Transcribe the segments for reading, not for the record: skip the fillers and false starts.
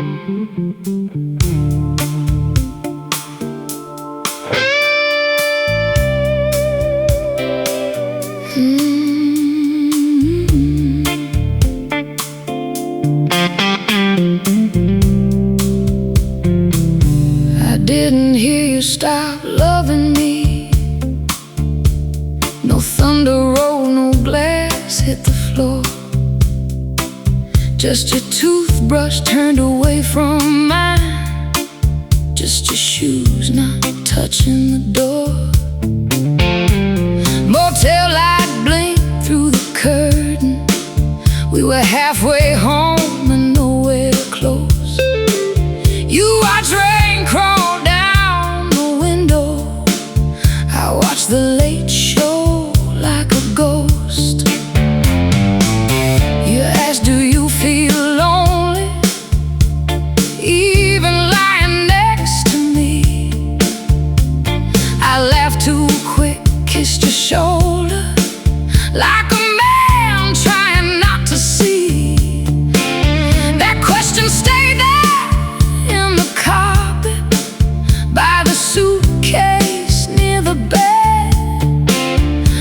I didn't hear you stop loving me. No thunder rolled, no glass hit the floor. Just your toothbrush turned away from mine. Just your shoes not touching the door. Motel light blinked through the curtain. We were halfway home and nowhere close. You watched rain crawl down the window. I watched the late show like a ghost. You asked, do you feel lonely, even lying next to me? I laughed too quick, kissed your shoulder like a man trying not to see. That question stayed there in the carpet, by the suitcase near the bed.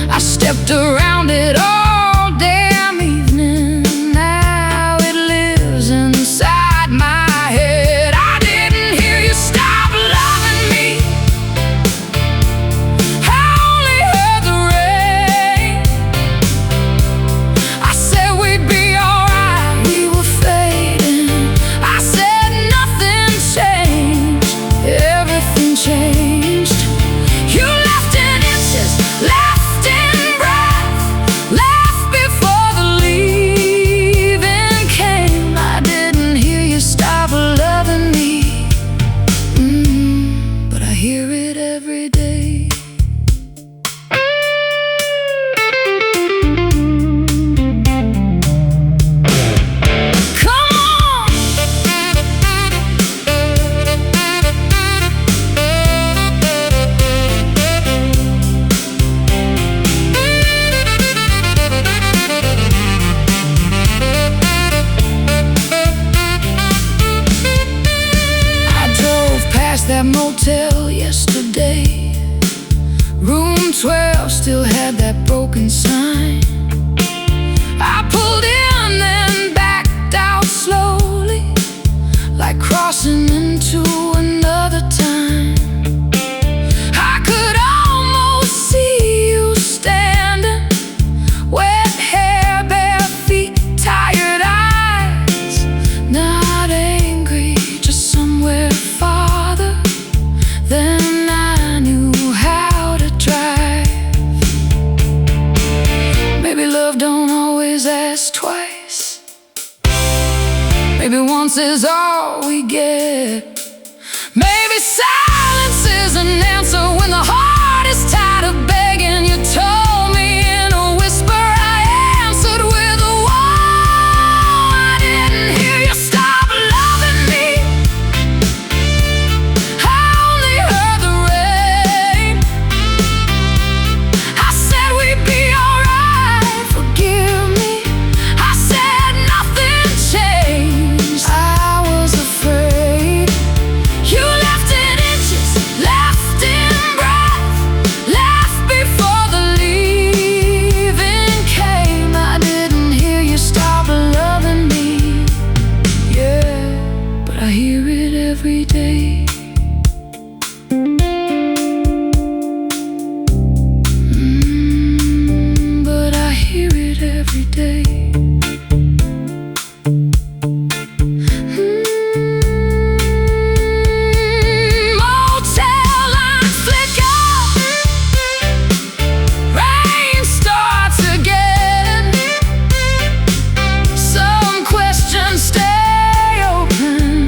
I stepped around it all damn evening. Now it lives inside my head. I didn't hear you stop loving me. I only heard the rain. I said we'd be alright, we were fading. I said nothing changed, everything changed. You left in inches, left in breath, left before the leaving came. I didn't hear you stop loving me, but I hear it every day. Come on! I drove past that motel yesterday. Room 12 still had that broken sign. I pulled in, then backed out slowly, like crossing into another time. I could almost see you standing, wet hair, bare feet, tired eyes. Not angry, just somewhere farther than I knew how to drive. Maybe love don't always ask twice. Maybe once is all we get. Maybe silence is an answer when the heart is tired of begging. You told me in a whisper, I answered with a whoa. I didn't hear you stop loving me. I only heard the rain. I said we'd be alright, forgive me. I said nothing changed, I was afraid. You left in inches, left in breath, left before the leaving came. I didn't hear you stop loving me, yeah, but I hear it every day. But I hear it every day. Motel lights flicker, rain starts again. Some questions stay open.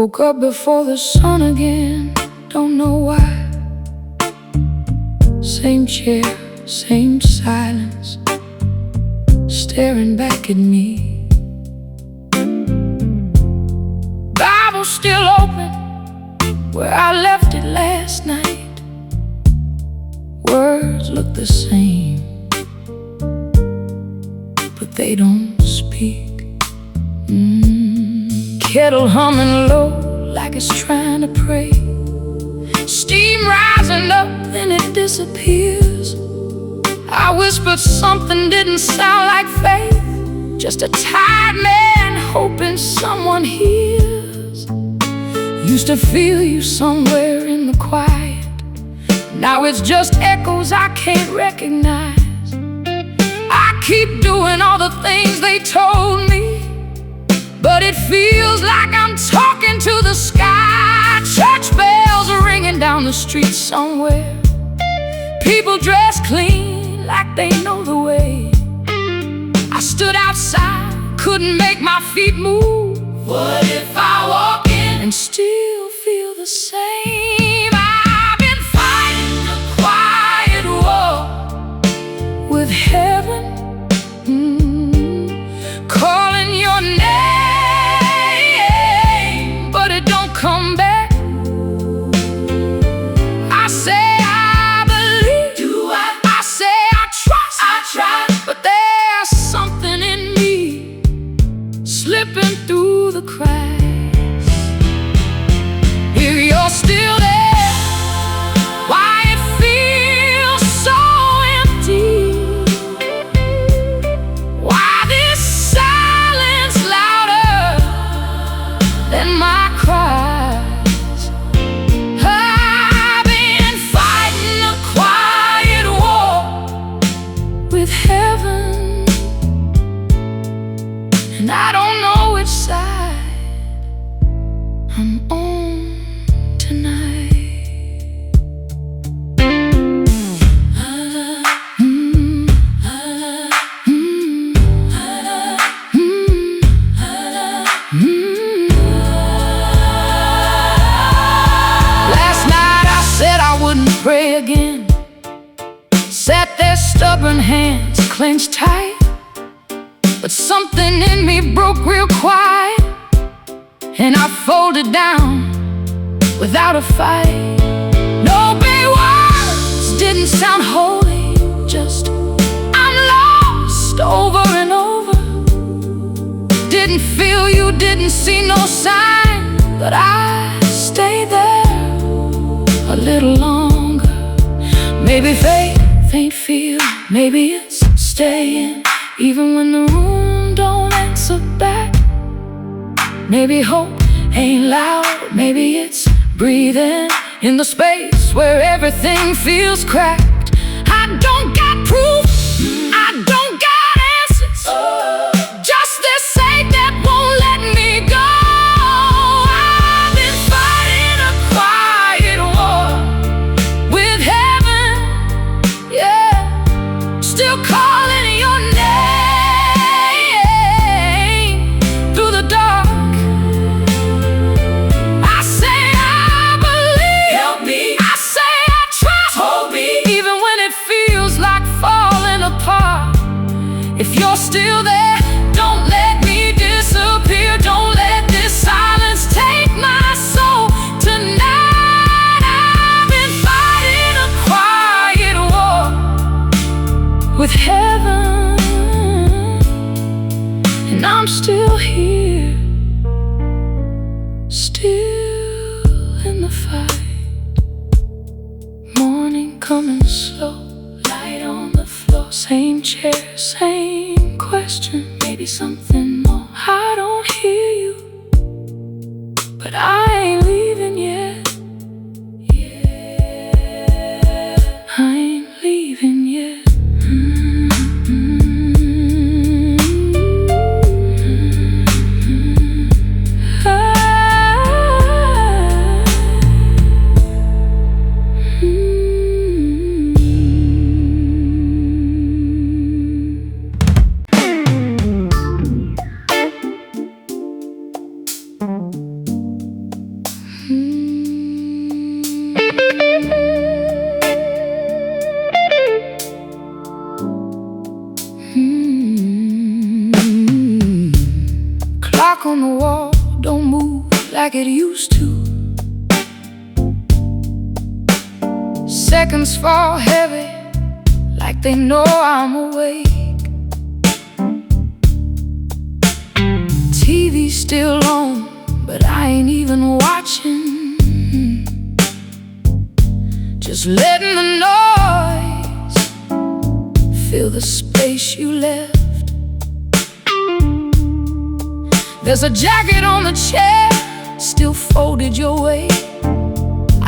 Woke up before the sun again, don't know why. Same chair, same silence, staring back at me. Bible still open where I left it last night. Words look the same, but they don't speak. Kettle humming low like it's trying to pray. Steam rising up, then it disappears. I whispered something didn't sound like faith, just a tired man hoping someone hears. Used to feel you somewhere in the quiet, now it's just echoes I can't recognize. I keep doing all the things they told me, but it feels like I'm talking to the sky. Church bells are ringing down the street somewhere. People dressed clean like they know the way. I stood outside, couldn't make my feet move. What if I walk in and still feel the same? I've been fighting a quiet war with heaven, calling your name, but it don't come back. I say I believe, do I? I say I trust, I try, but there's something in me slipping through the cracks. If you're still there, why it feels so empty? Why this silence louder than my cries? I've been fighting a quiet war with heaven, and I don't know which side I'm on tonight. Last night I said I wouldn't pray again. Sat there, stubborn hands clenched tight, but something in me broke real quiet, and I folded down without a fight. No big words, didn't sound holy, just I'm lost over and over. Didn't feel you, didn't see no sign, but I stayed there a little longer. Maybe faith ain't feel, maybe it's staying even when the room don't answer back. Maybe hope ain't loud, maybe it's breathing in the space where everything feels cracked. I don't got proof, I don't got answers, just this ache that won't let me go. I've been fighting a quiet war with heaven, yeah, still calling your name through the dark. I say I believe, help me. I say I trust, hold me, even when it feels like falling apart. If you're still there, don't let me disappear. Don't let this silence take my soul tonight. I've been fighting a quiet war with heaven, and I'm still here, still in the fight. Morning coming slow, light on the floor. Same chair, same question, maybe something more. I don't hear you, but I ain't leaving yet. Yeah, I ain't leaving yet. used to. Seconds fall heavy, like they know I'm awake. TV's still on, but I ain't even watching. Just letting the noise fill the space you left. There's a jacket on the chair, still folded your way.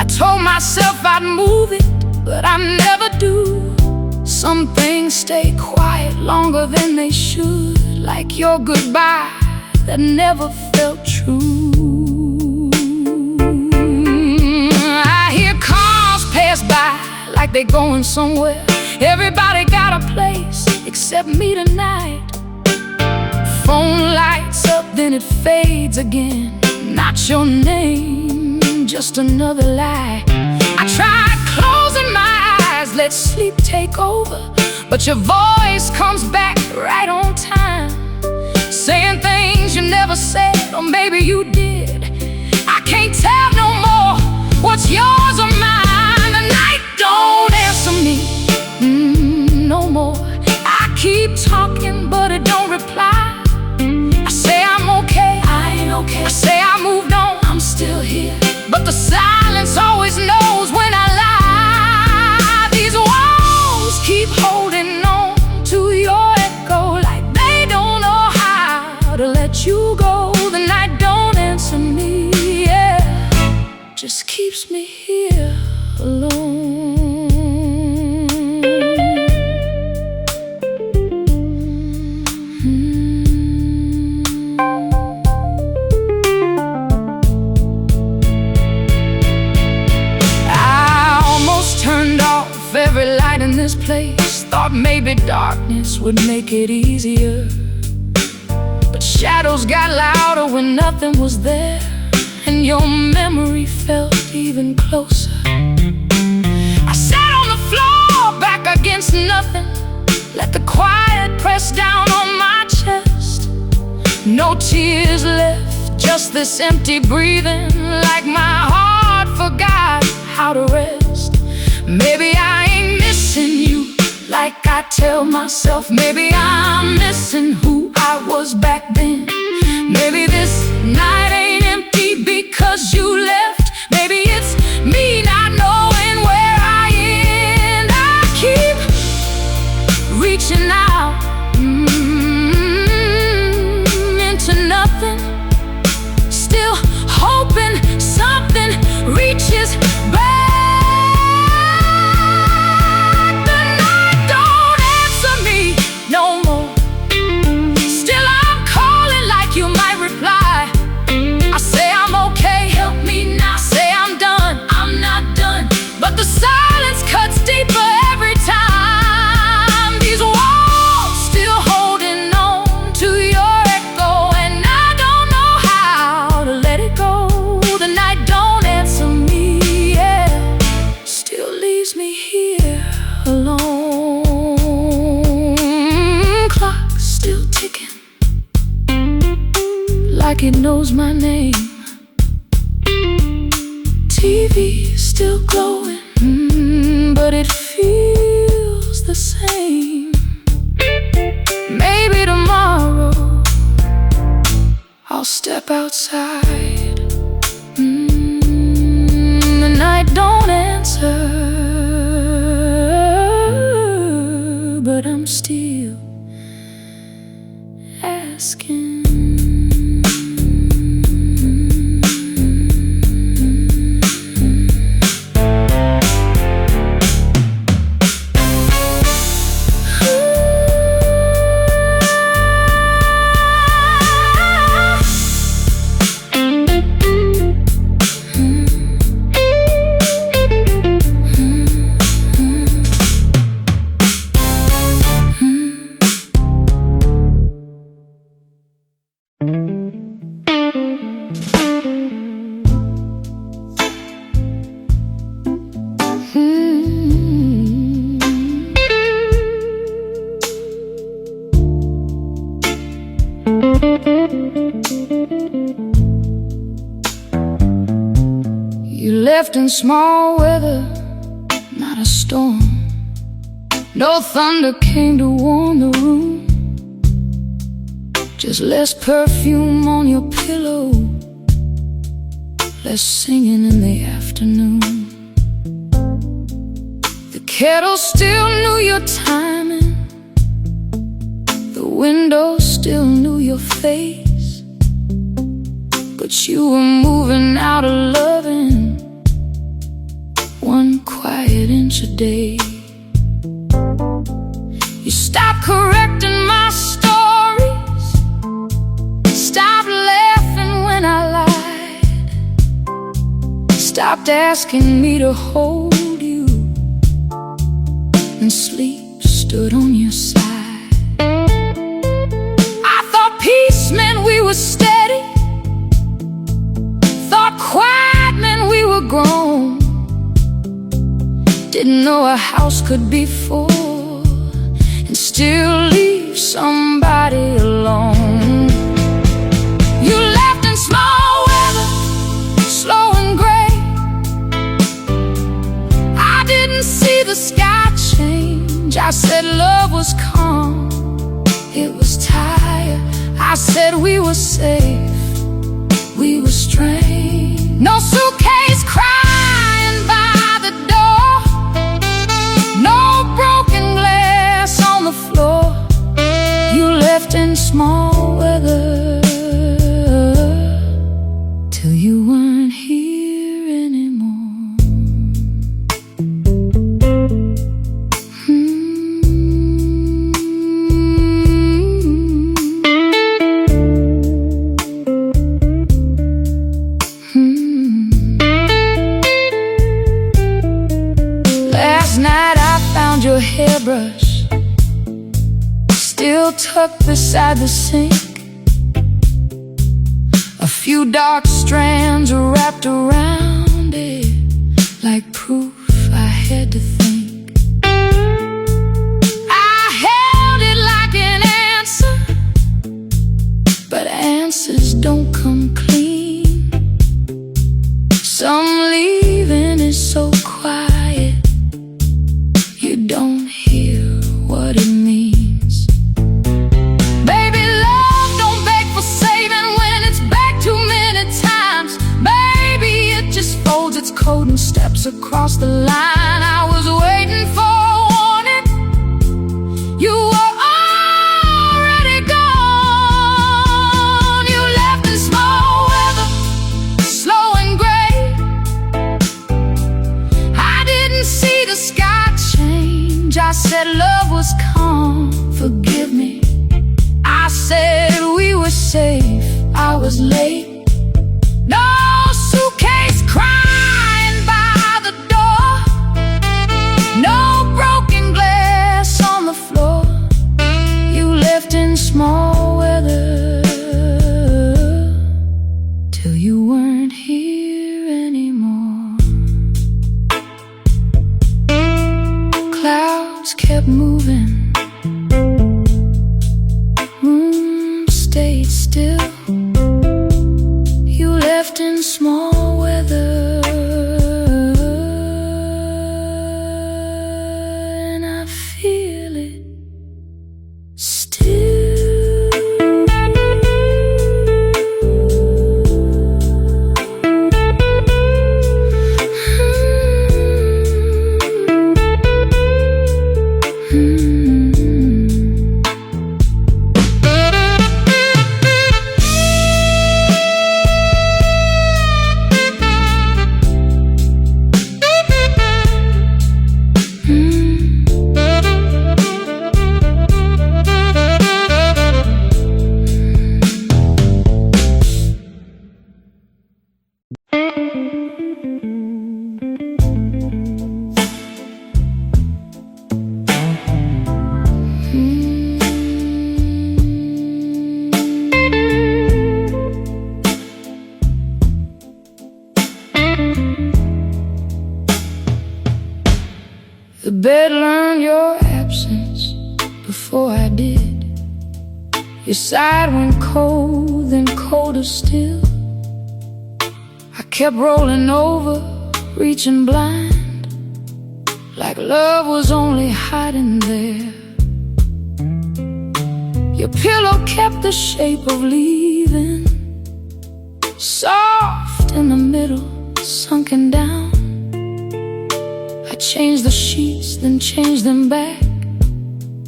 I told myself I'd move it, but I never do. Some things stay quiet longer than they should, like your goodbye that never felt true. I hear cars pass by like they're going somewhere. Everybody got a place except me tonight. Phone lights up, then it fades again. Not your name, just another lie. I tried closing my eyes, let sleep take over, but your voice comes back right on time, saying things you never said, or maybe you did. I can't tell no more what's yours or mine. The night don't answer me, no more. I keep talking, but it don't reply. I say I'm okay, I ain't okay. I say I moved on, I'm still here, but the silence always knows when I lie. These walls keep holding on to your echo, like they don't know how to let you go. The night don't answer me, yeah, just keeps me here alone. Every light in this place, thought maybe darkness would make it easier, but shadows got louder when nothing was there, and your memory felt even closer. I sat on the floor, back against nothing, let the quiet press down on my chest. No tears left, just this empty breathing, like my heart forgot how to rest. Maybe I ain't missing you like I tell myself. Maybe I'm missing who I was back then. Maybe this night ain't empty because you left. Maybe it's me not knowing where I end. I keep reaching out into nothing, still hoping something reaches back. The silence cuts deeper every time. These walls still holding on to your echo, and I don't know how to let it go. The night don't answer me, yeah, still leaves me here alone. Clock still ticking, like it knows my name. TV still glowing, but it feels the same. Maybe tomorrow I'll step outside. The night don't answer, but I'm still asking. in small weather, not a storm. No thunder came to warm the room, just less perfume on your pillow, less singing in the afternoon. The kettle still knew your timing, the window still knew your face, but you were moving out of loving, one quiet inch a day. You stopped correcting my stories, stopped laughing when I lied, stopped asking me to hold you, and sleep stood on your side. I thought peace meant we were steady, thought quiet meant we were grown, didn't know a house could be full and still leave somebody alone. You left in small weather, slow and gray. I didn't see the sky change. I said love was calm, it was tired. I said we were safe, we were strange. No suitcase crying by the door, no broken glass on the floor. You left in small weather till you weren't here anymore. Last night I found your hairbrush still tucked beside the sink, a few dark strands wrapped around it, like proof I had to think. I held it like an answer, but answers don't come clean. Some leaving is so quiet, you don't hear what it means. Baby, love don't beg for saving when it's begged too many times. Baby, it just folds its coat and steps across the line. I was waiting for a warning, you were already gone. You left in small weather, slow and gray. I didn't see the sky change. I said love was calm, forgive me. I said we were safe, I was late. No suitcase crying by the door, no broken glass on the floor. You left in small weather till you weren't here anymore. Clouds kept moving, room stayed still. You left in small weather, and I feel it still. The bed learned your absence before I did. Your side went cold, then colder still. I kept rolling over, reaching blind, like love was only hiding there. Your pillow kept the shape of leaving, soft in the middle, sunken down. I changed the sheets, then changed them back.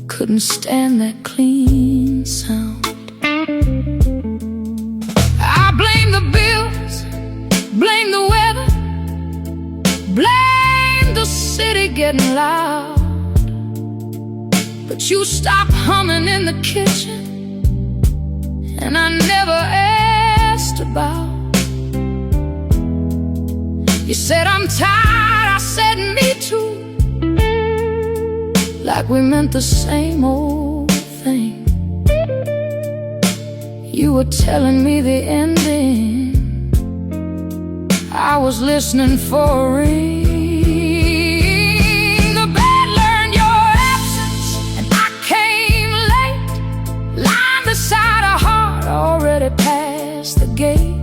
Couldn't stand that clean sound. I blame the bills, blame the weather, blame the city getting loud. But you stopped humming in the kitchen, and I never asked about. You said I'm tired, I said me too, like we meant the same old thing. You were telling me the ending, I was listening for a ring. The bed learned your absence, and I came late, lying beside a heart already past the gate.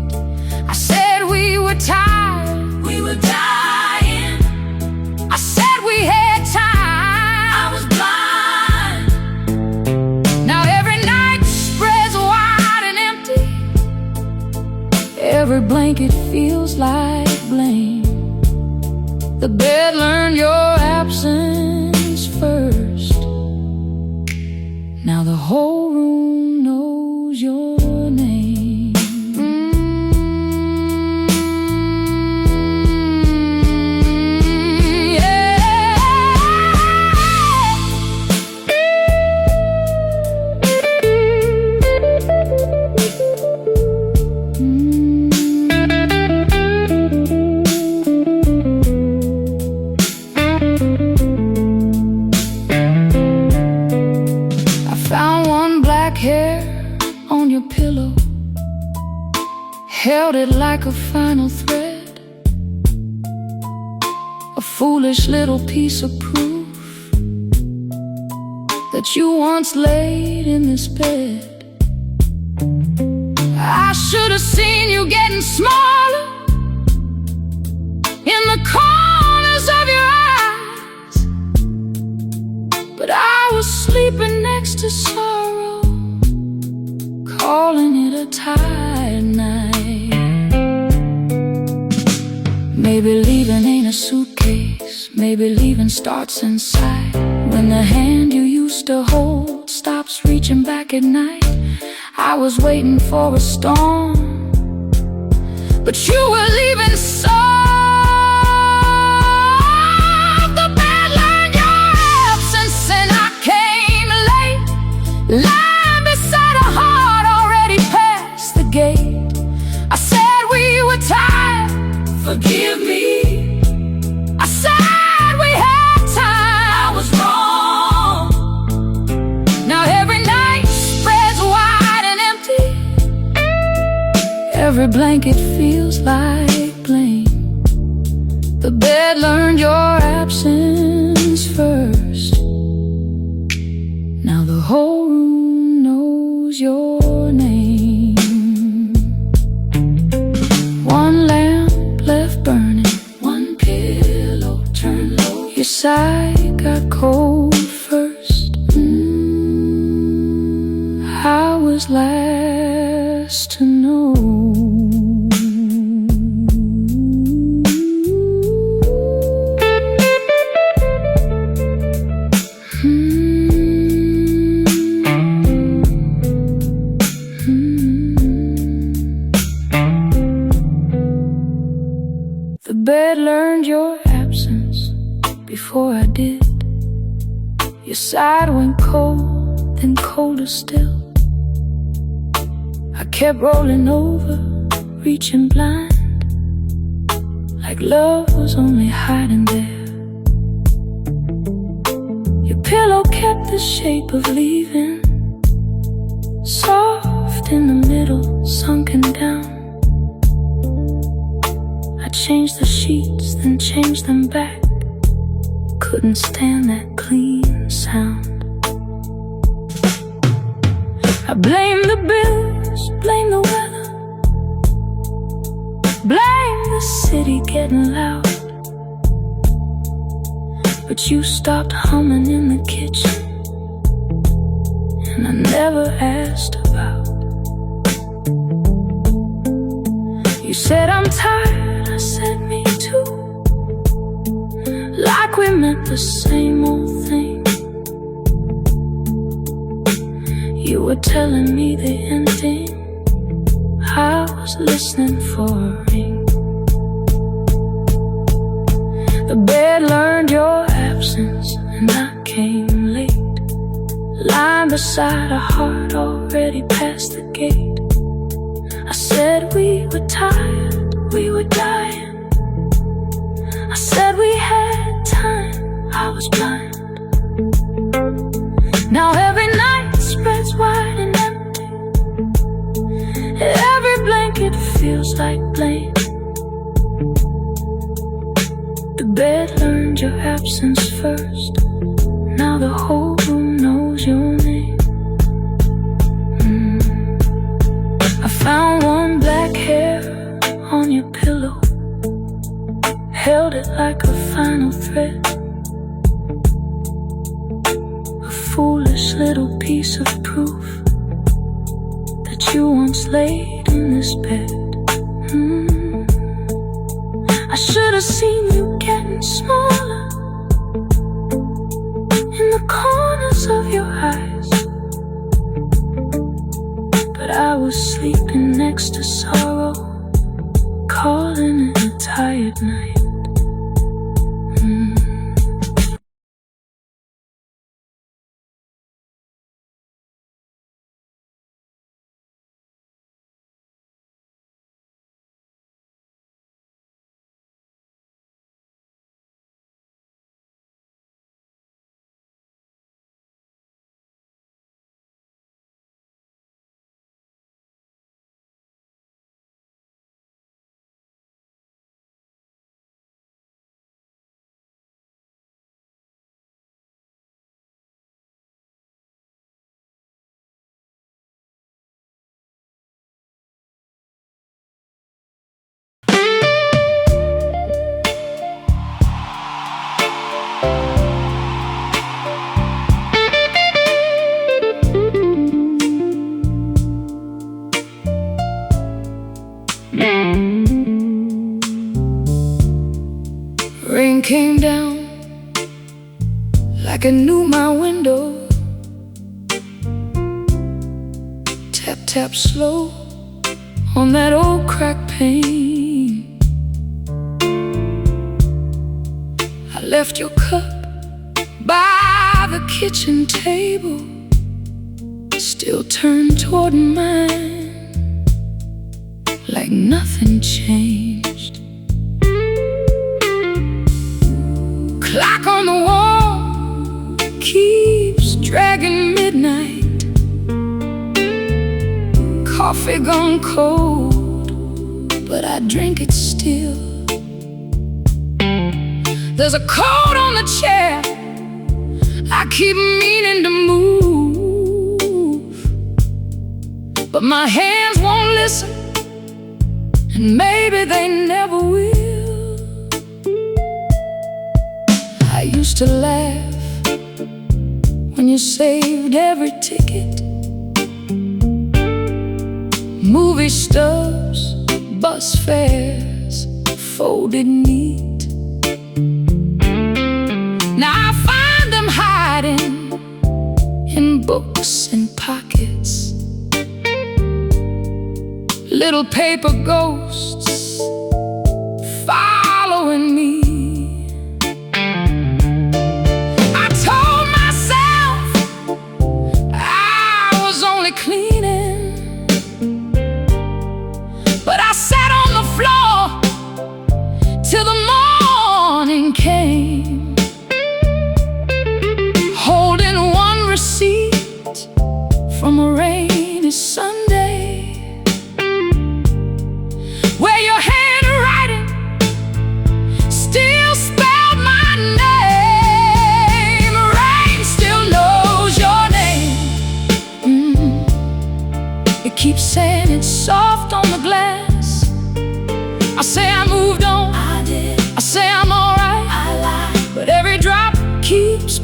I said we were tired, we were dying. I said we had time, I was blind. Now every night spreads wide and empty, every blanket feels like blame. The bed learned your absence first. Now the whole room knows your name. Hair on your pillow, held it like a final thread, a foolish little piece of proof that you once laid in this bed. I should have seen you getting smaller in the corners of your eyes, but I was sleeping next to sorrow, calling it a tired night. Maybe leaving ain't a suitcase, maybe leaving starts inside, when the hand you used to hold stops reaching back at night. I was waiting for a storm, but you were leaving soft. The bed learned your absence, and I came late, lying beside a heart already past the gate. I said we were tired, forgive me. I said we had time, I was wrong. Now every night spreads wide and empty, every blanket feels like blame. The bed learned your absence first. Now the whole room knows your name. One lamp left burning, one pillow turned low. Your side got cold first. I was last to know. The bed learned your absence before I did. Your side went cold, then colder still. I kept rolling over, reaching blind, like love was only hiding there. Your pillow kept the shape of leaving, soft in the middle, sunken down. I changed the sheets, then changed them back. Couldn't stand that clean sound. I blame the bills, blame the weather, blame the city getting loud. but you stopped humming in the kitchen, and I never asked about. You said I'm tired, I said me too, like we meant the same old thing. You were telling me the ending, I was listening for a ring. The bed learned your absence, and I came late, lying beside a heart already past the gate. I said we were tired, we were dying. I said we had time, I was blind. Now every night spreads wide and empty, every blanket feels like blame. The bed learned your absence first, now the whole room knows your name. I found one black hair on your pillow, held it like a final thread, a foolish little piece of proof that you once laid in this bed. I should have seen you getting smaller in the corners of your eyes, but I was sleeping next to sorrow, calling it a tired night. Rain came down like it knew my window. Tap, tap, slow on that old cracked pane. I left your cup by the kitchen table, still turned toward mine, like nothing changed. Clock on the wall keeps dragging midnight, coffee gone cold, but I drink it still. There's a coat on the chair I keep meaning to move, but my hands won't listen, and maybe they never will. I used to laugh when you saved every ticket, movie stubs, bus fares, folded neat. Now I find them hiding in books and pockets, little paper ghosts following me. I told myself I was only cleaning, but I sat on the floor till the morning came, holding one receipt from a rainy Sunday, where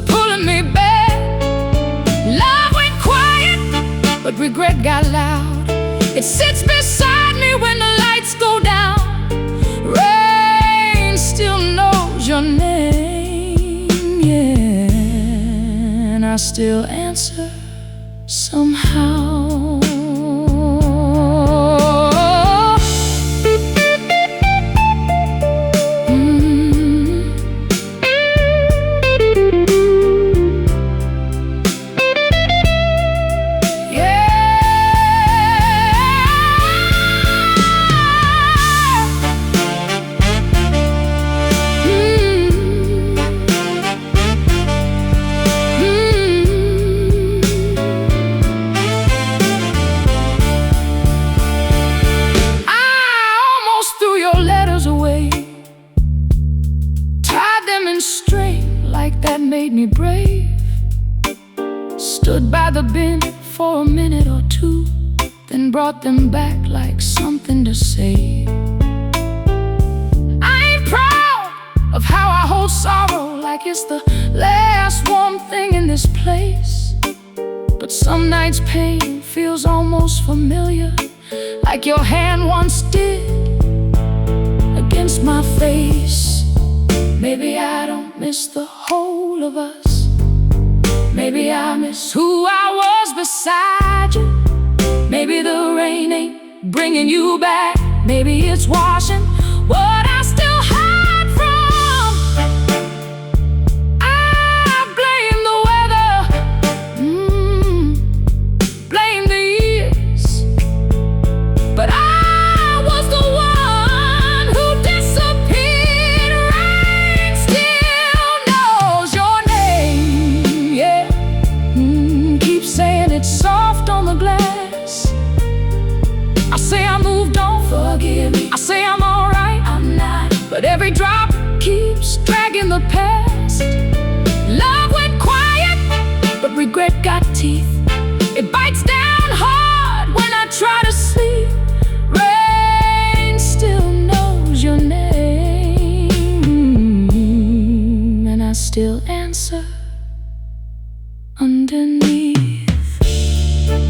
pulling me back. Love went quiet, but regret got loud. It sits beside me when the lights go down. Rain still knows your name, yeah, and I still answer somehow. That made me brave. Stood by the bin for a minute or two, then brought them back like something to say. I ain't proud of how I hold sorrow, like it's the last warm thing in this place. But some nights pain feels almost familiar, like your hand once did against my face. Maybe I don't miss the whole of us. Maybe I miss who I was beside you. Maybe the rain ain't bringing you back. Maybe it's washing what I still hide from. I blame the weather, blame the years, but I was the one who disappeared. Rain still knows your name, yeah. Keep saying it's soft on the glass. I say I moved on, forgive me. I say I'm alright, I'm not. But every drop keeps dragging the past. Love went quiet, but regret got teeth. It bites down hard when I try to sleep. Rain still knows your name, and I still answer underneath.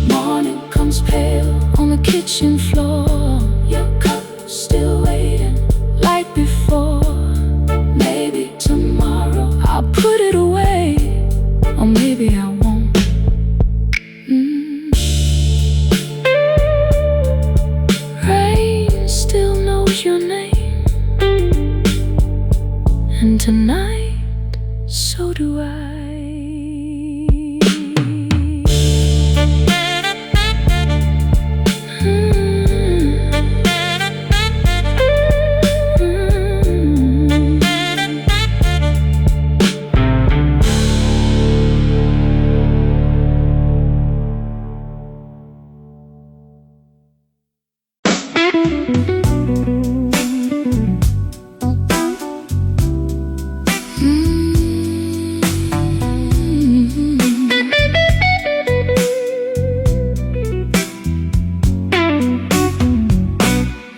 Morning comes pale on the kitchen floor. Your cup's still waiting like before. Maybe tomorrow I'll put it away, or maybe I won't. Rain still knows your name, and tonight so do I.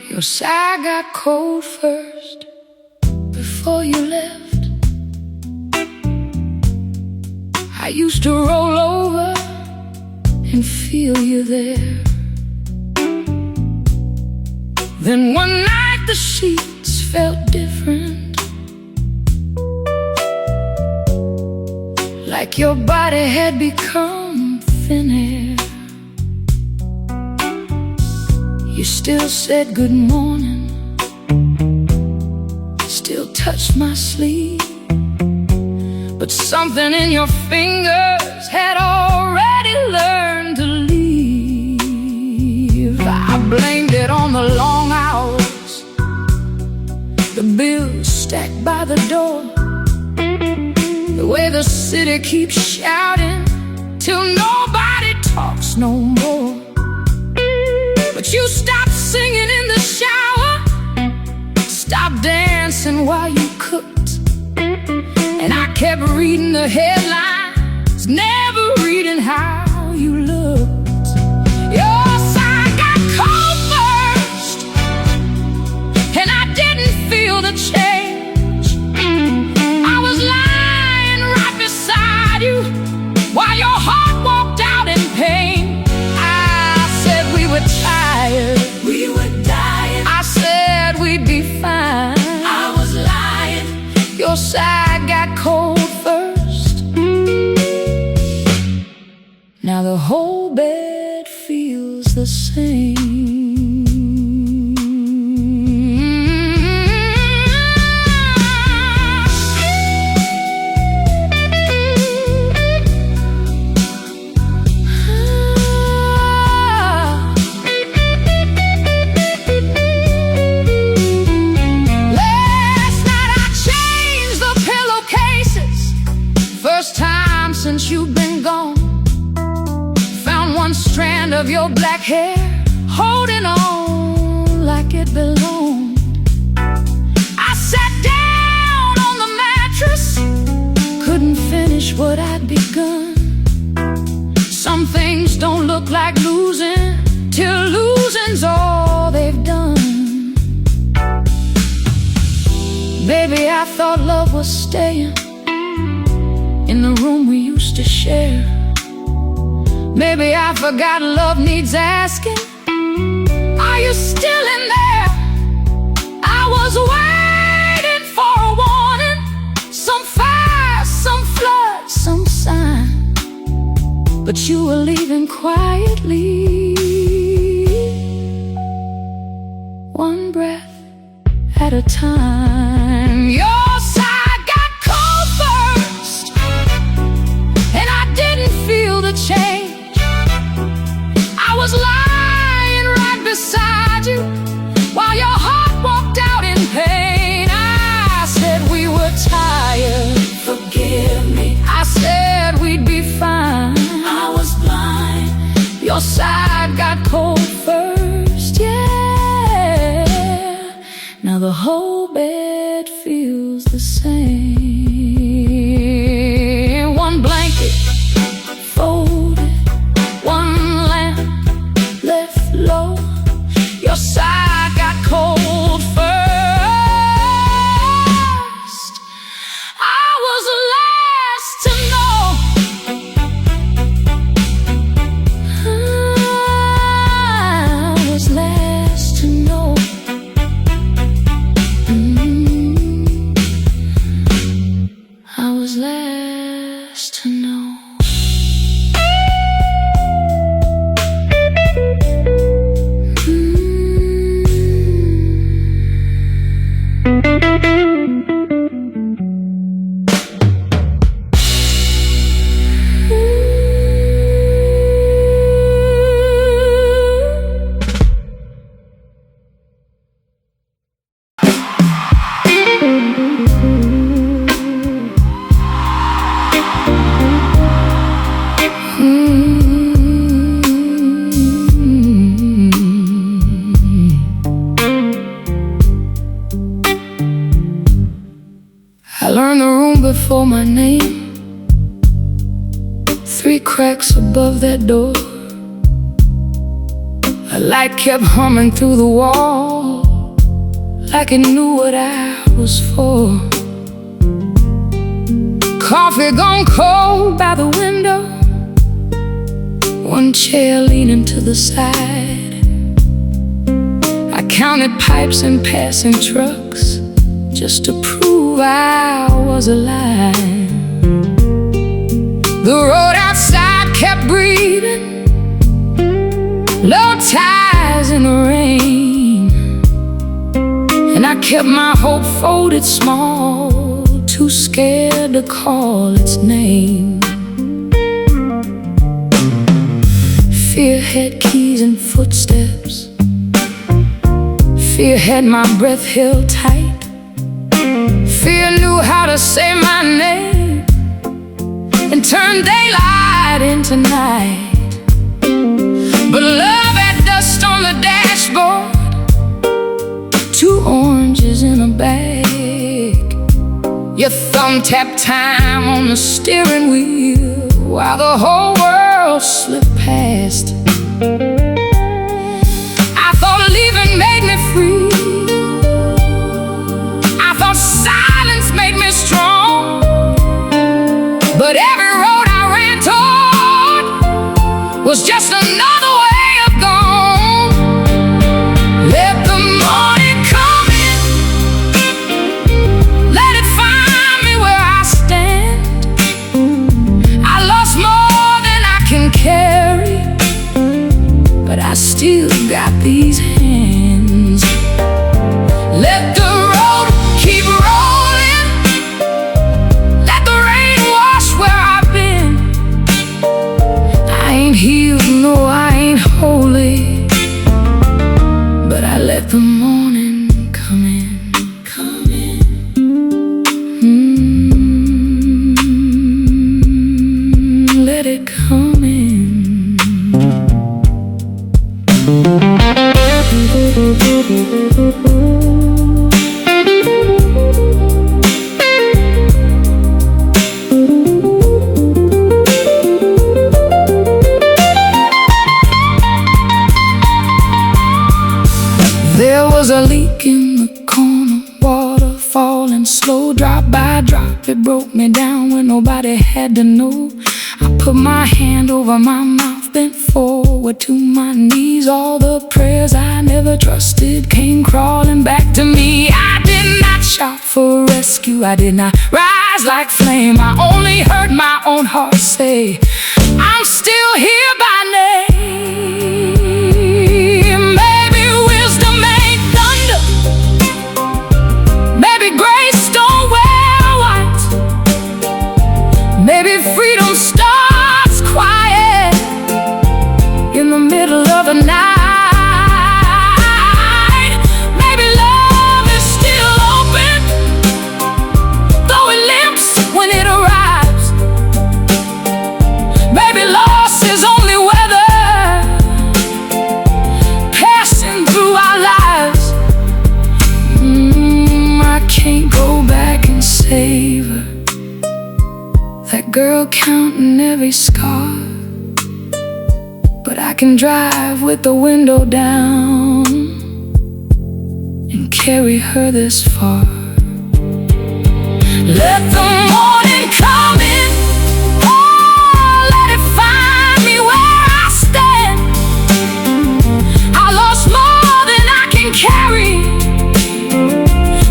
Your side got cold first, before you left. I used to roll over and feel you there. Then one night the sheets felt different, like your body had become thin air. You still said good morning, still touched my sleeve, but something in your fingers had already learned to leave. I blamed it on the long hours, the bills stacked by the door, the way the city keeps shouting till nobody talks no more. But you stopped singing in the shower, stopped dancing while you cooked, and I kept reading the headlines, never reading how you looked. Your side got cold first, and I didn't feel the change. I was lying right beside the same. Since you've been gone, found one strand of your black hair, holding on like it belonged. I sat down on the mattress, couldn't finish what I'd begun. Some things don't look like losing till losing's all they've done. Baby, I thought love was staying in the room we used to share. Maybe I forgot love needs asking, are you still in there? I was waiting for a warning, some fire, some flood, some sign, but you were leaving quietly, one breath at a time. Your side got cold first, and I didn't feel the change. I was lying right beside you while your heart walked out in pain. I said we were tired, forgive me. I said we'd be fine, I was blind. Your side got cold first, yeah. Now the whole bed feels the same. One blanket folded, one lamp left low. Your side got cold first. I was the last to know. I was last to know. I was last to know. I learned the room before my name, 3 cracks above that door. A light kept humming through the wall, like it knew what I was for. Coffee gone cold by the window, one chair leaning to the side. I counted pipes and passing trucks just to prove I was alive. The road outside kept breathing, low ties in the rain, and I kept my hope folded small, too scared to call its name. Fear had keys and footsteps, fear had my breath held tight. Fear knew how to say my name and turn daylight into night. But love had dust on the dashboard, 2 oranges in a bag. Your thumb tapped time on the steering wheel while the whole world slipped past. I thought leaving made me free, I thought silence made me strong. But every road I ran toward was just another way of gone. Let the morning come in, let it find me where I stand. I lost more than I can carry, but I still was a leak in the corner, water falling slow, drop by drop. It broke me down when nobody had to know. I put my hand over my mouth, bent forward to my knees. All the prayers I never trusted came crawling back to me. I did not shout for rescue, I did not rise like flame. I only heard my own heart say, I'm still here by name. Maybe wisdom ain't thunder, maybe grace don't wear white, maybe freedom starts quiet in the middle of the night. Maybe love is still open, though it limps when it arrives. Maybe loss is only weather passing through our lives. I can't go back and save her, that girl counting every scar, but I can drive with the window down and carry her this far. Let the morning come in, oh, let it find me where I stand. I lost more than I can carry,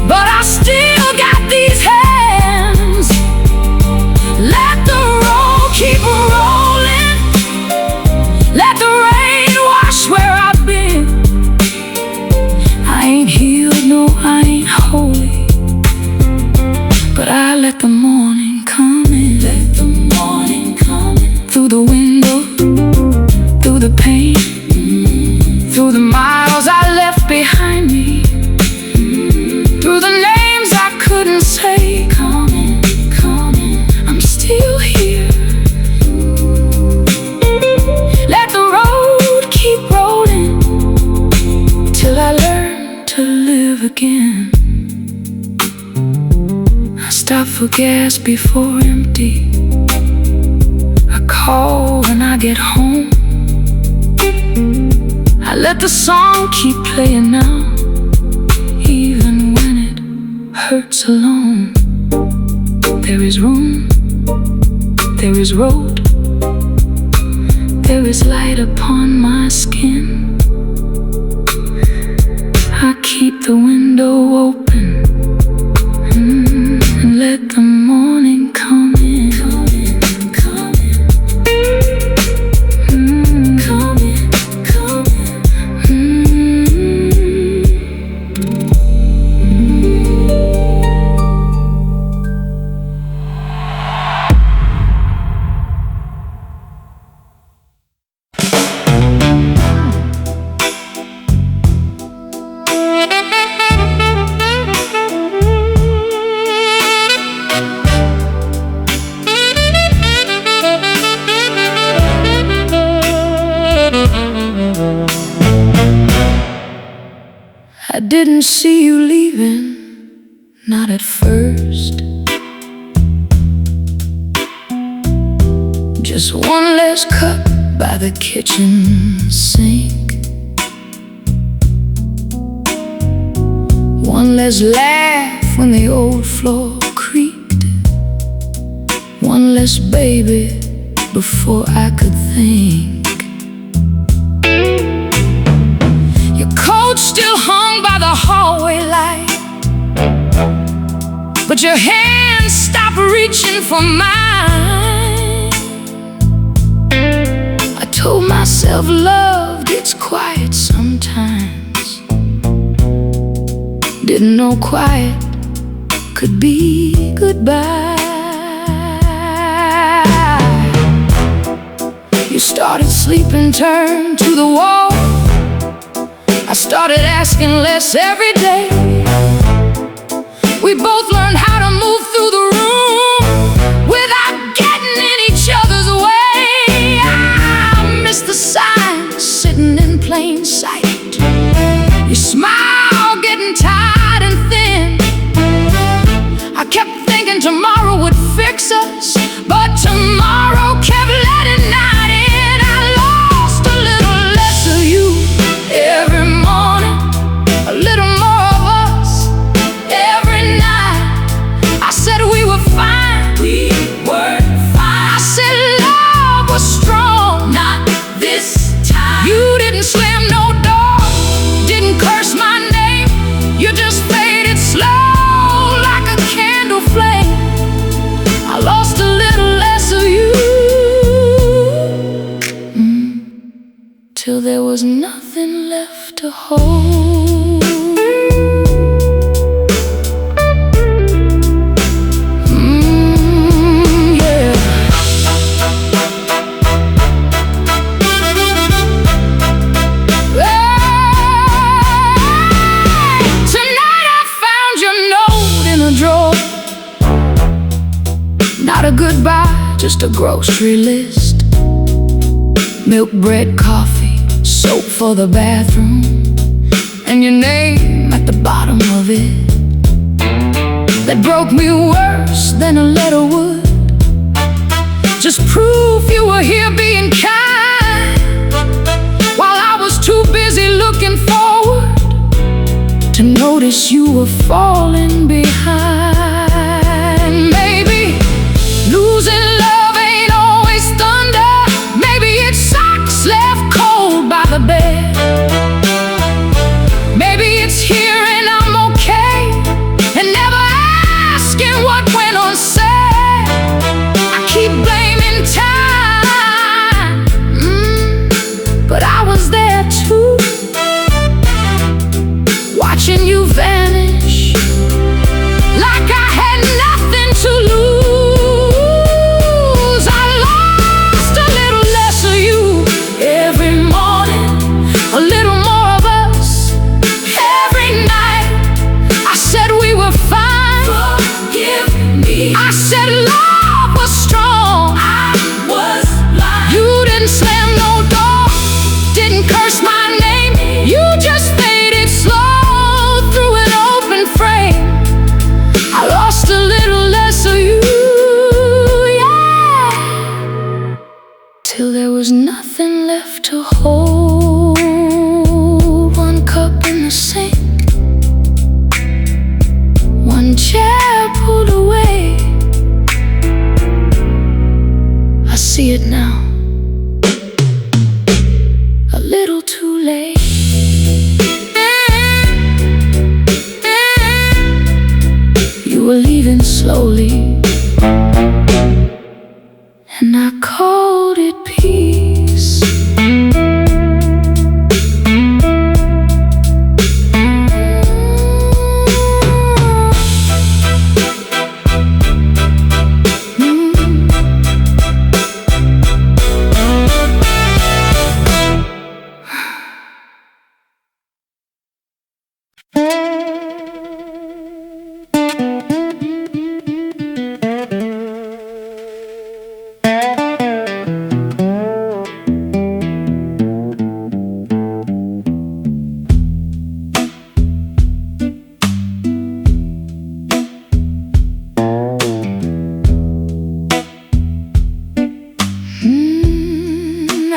but I still got these hands. Let the road keep rolling, let the rain wash where I've been. I ain't healed, no, I ain't holy, but I let the morning come in. Let the morning come in. Through the window, through the pain, through the miles I left behind me, through the names I couldn't say. Come in, I'm still here. Let the road keep rolling till I learn to live again. I stop for gas before empty, I call when I get home. I let the song keep playing now, even when it hurts alone. There is room, there is road, there is light upon my skin. I keep the window open, and let the morning come in. Come in, come in. Come in, come I didn't see you leaving, not at first. Just one less cup by the kitchen sink, one less laugh when the old floor creaked, one less baby before I could think. Your coat still hung by the hallway light, but your hand stopped reaching for mine. I told myself love gets quiet sometimes, didn't know quiet could be goodbye. You started sleeping, turned to the wall. I started asking less every day. We both learned how to move through the room without getting in each other's way. I missed the signs sitting in plain sight. Your smile getting tired and thin. I kept thinking tomorrow would fix us, but tomorrow kept letting night in. I lost a little less of you every morning, a little left to hold. Yeah. Tonight I found your note in a drawer. Not a goodbye, just a grocery list. Milk, bread, coffee, soap for the bathroom, and your name at the bottom of it. That broke me worse than a letter would. Just proof you were here being kind, while I was too busy looking forward to notice you were falling behind. Maybe losing love ain't always thunder. Maybe it's socks left cold by the bed. Maybe it's here and I'm okay, and never asking what went unsaid. I keep blaming time, but I was there too, watching you vanish like I had nothing to lose. I lost a little less of you every morning, a little more of us every night. I said we were fine. Forgive me. I said love was strong. I was blind. You didn't slam no door, didn't curse my name. You just faded slow through an open frame. I lost a little less of you, yeah, till there was nothing left to hold. One cup in the sink, one chair pulled away. I see it now, a little too late. You were leaving slowly, and I called it peace.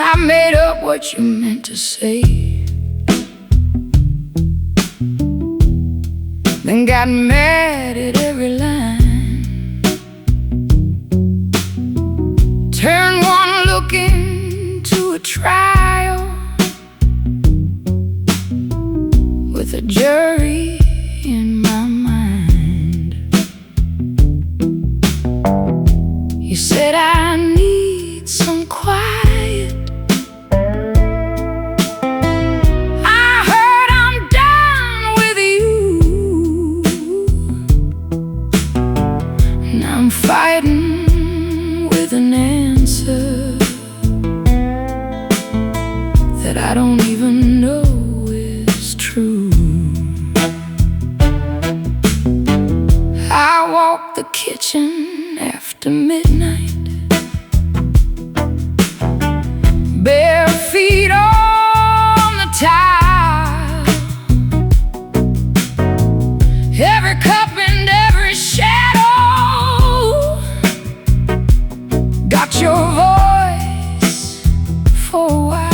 I made up what you meant to say, then got mad at every line. Turned one look into a trial, with a jury in my mind. You said I need some quiet. I'm fighting with an answer that I don't even know is true. I walk the kitchen after midnight, bare feet on the tile. Every cup and every shadow got your voice for a while.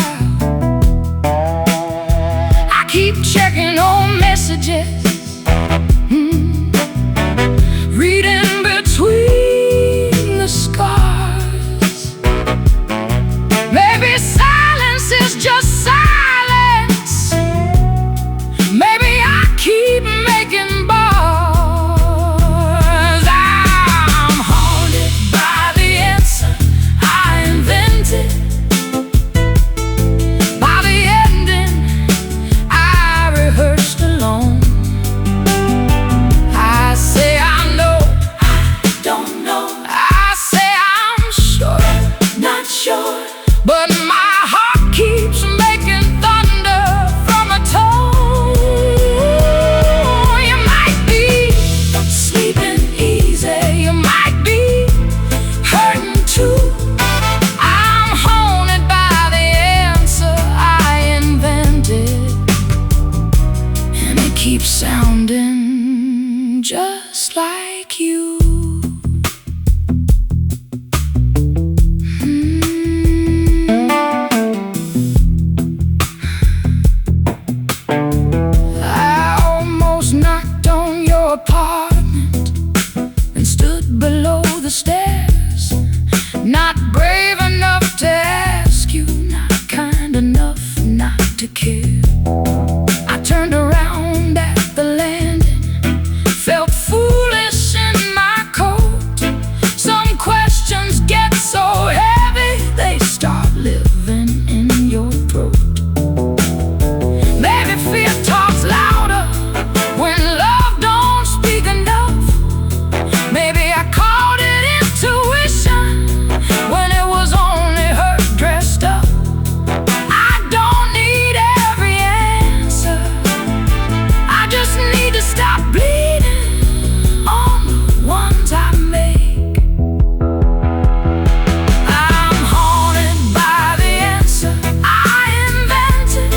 but my heart keeps making thunder from a tone. You might be sleeping easy, you might be hurting too. I'm haunted by the answer I invented, and it keeps sounding just like you. Apartment and stood below the stairs, not brave enough to ask you, not kind enough not to care. I turned around at the landing, felt foolish in my coat. Some questions get so heavy they start living in your throat. Maybe fear talks louder when love don't speak enough. Maybe I called it intuition when it was only hurt dressed up. I don't need every answer, I just need to stop bleeding on the ones I make. I'm haunted by the answer I invented,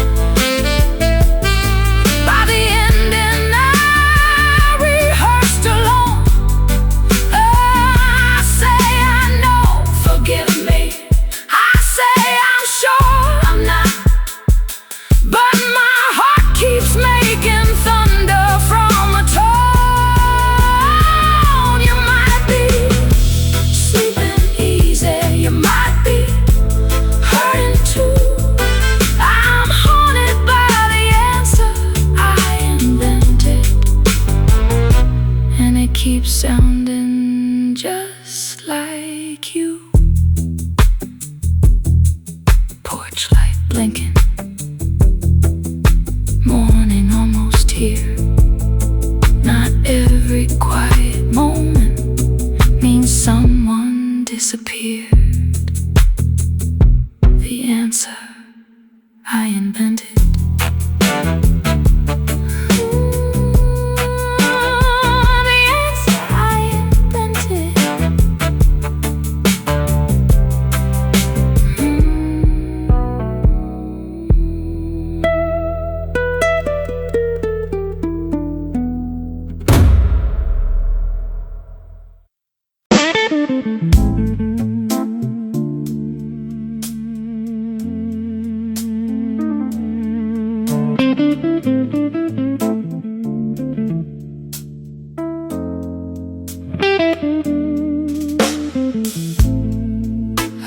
by the ending I rehearsed alone. I say I know, forgive me. I say I'm sure I'm not, but my heart keeps making thunder from a tone. You might be sleeping easy, you might be hurting too. I'm haunted by the answer I invented, and it keeps sounding just like you. Porch light blinking, morning almost here. Not every quiet moment means someone disappeared. The answer I invented. The answer I invented.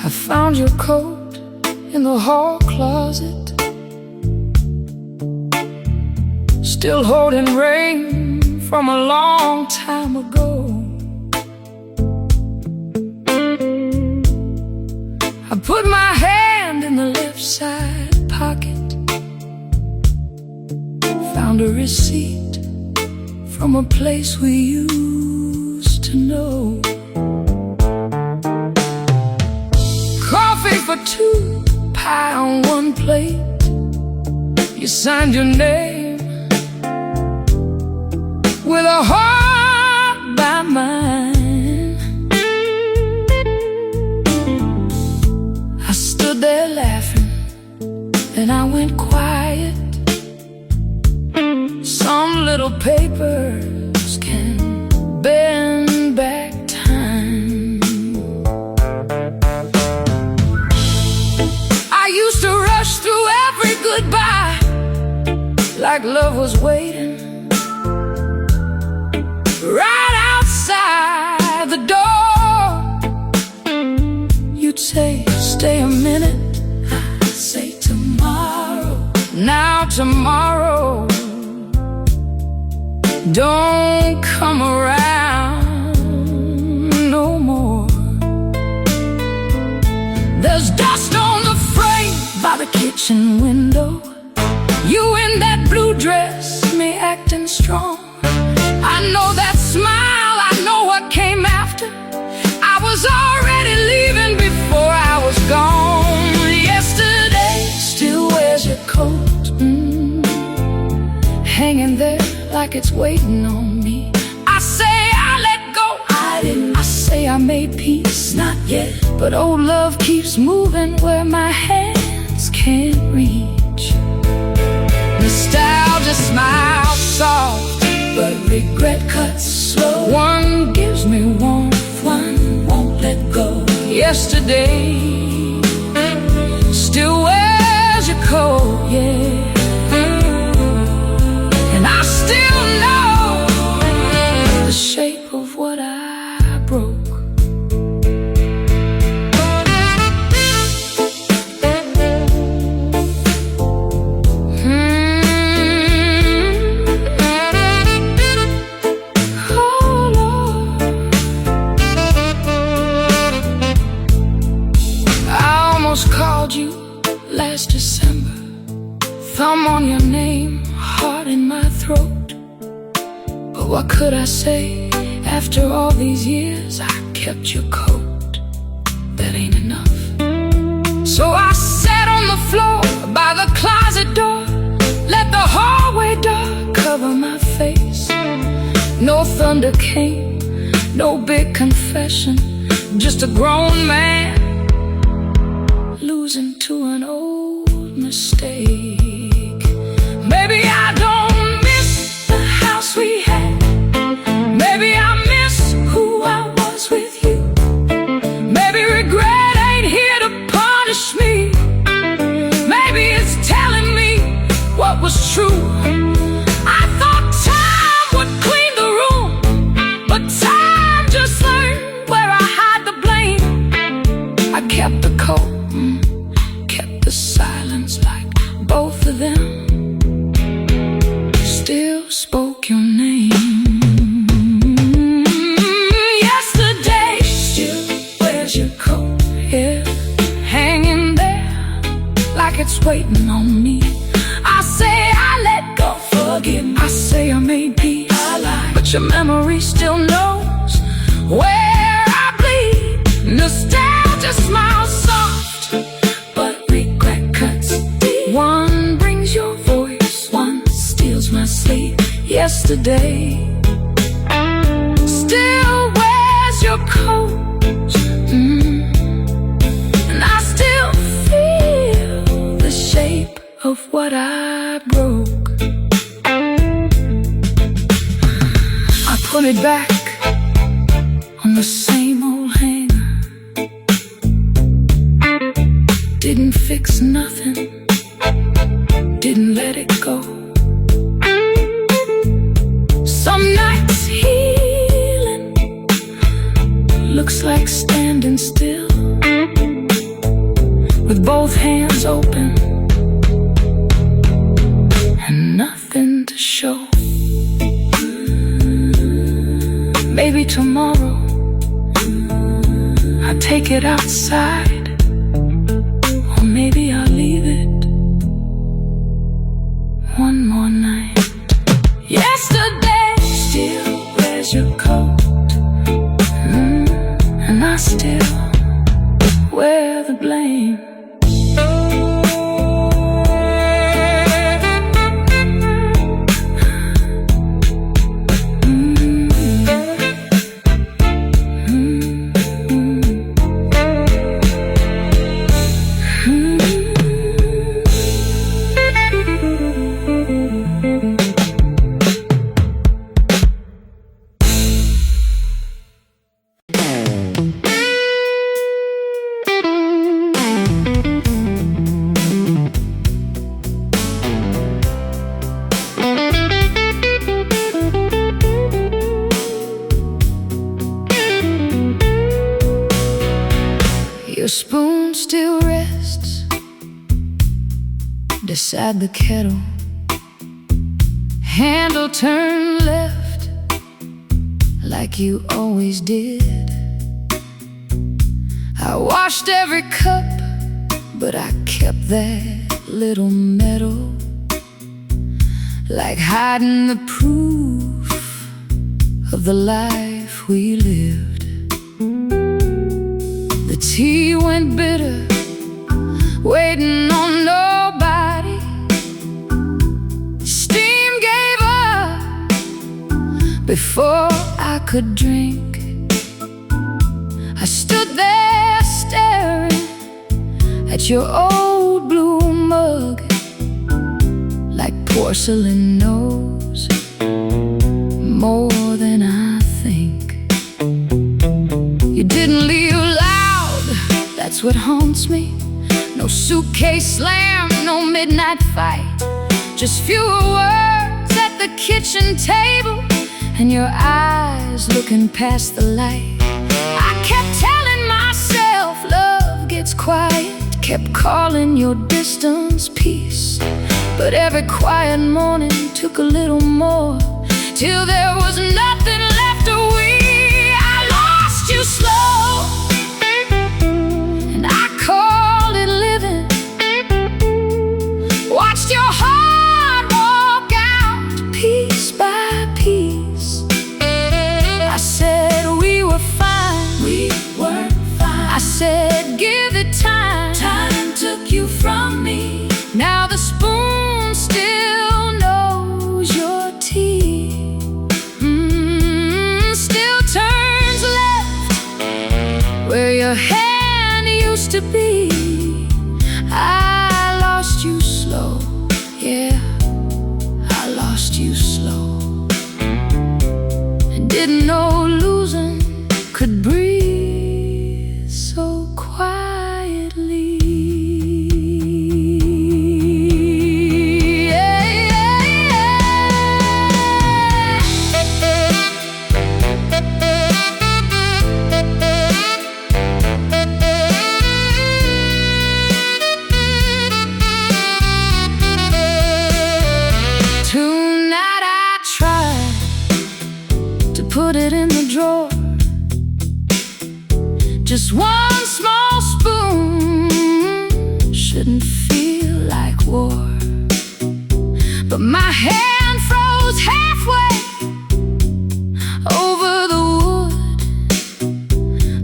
I found your coat in the hall closet, still holding rain from a long time ago. I put my hand in the left side pocket, found a receipt from a place we used to know. Coffee for two, pie on one plate. You signed your name with a heart by mine. I stood there laughing, then I went quiet. Some little papers can bend back time. I used to rush through every goodbye like love was waiting right outside the door. You'd say, stay a minute. I'd say tomorrow. Now tomorrow don't come around no more. There's dust on the frame by the kitchen window. You in that blue dress, me acting strong. I know that smile, I know what came after. I was already leaving before I was gone. waiting on me. I say I let go, I didn't. I say I made peace, not yet. But old love keeps moving where my hands can't reach. Nostalgia smiles soft, but regret cuts slow. One gives me warmth, one won't let go. Yesterday still wears your coat, yeah. And I still know the shape of what I broke. Called you last December, thumb on your name, heart in my throat. But what could I say? After all these years, I kept your coat. That ain't enough. So I sat on the floor by the closet door, let the hallway dark cover my face. No thunder came, no big confession, just a grown man losing to an old mistake. Maybe I don't miss the house we had. Maybe I miss who I was with you. Maybe regret ain't here to punish me. Maybe it's telling me what was true. I thought time would clean the room, but time just learned where I hide the blame. I kept the coat, kept the silence, like both of them still spoke your name. Yesterday still wears your coat, yeah, hanging there like it's waiting on me. I say I let go, forgive me. I say I made peace, I lied, but your memory still knows where I bleed. Nostalgia smiles soft, but regret cuts deep. One brings your voice, one steals my sleep. Yesterday still wears your coat, and I still feel the shape of what I broke. I put it back on the same old hanger. Didn't fix nothing, didn't let it go. Some nights healing looks like standing still, with both hands open and nothing to show. Maybe tomorrow I'll take it outside, or maybe I'll leave it one more night. Yesterday still wears your coat, and I still wear the blame. Your spoon still rests beside the kettle, handle turned left like you always did. I washed every cup, but I kept that little medal, like hiding the proof of the life we lived. The tea went bitter, waiting on nobody. Steam gave up, before I could drink. I stood there staring at your old blue mug, like porcelain knows more than I think. You didn't leave loud, that's what haunts me. No suitcase slam, no midnight fight, just fewer words at the kitchen table and your eyes looking past the light. I kept telling myself love gets quiet, kept calling your distance peace, but every quiet morning took a little more, till there was nothing left of we. I lost you slow, and I called it living. Watched your heart walk out piece by piece. I said we were fine, we weren't fine. I said give it time, time took you from me. Now the spoon still knows your tea, still turns left where your hand used to be. I lost you slow, yeah, I lost you slow, and didn't know losing could breathe so quietly. Tonight I tried to put it in the drawer, just one small spoon shouldn't feel like war. But my hand froze halfway over the wood,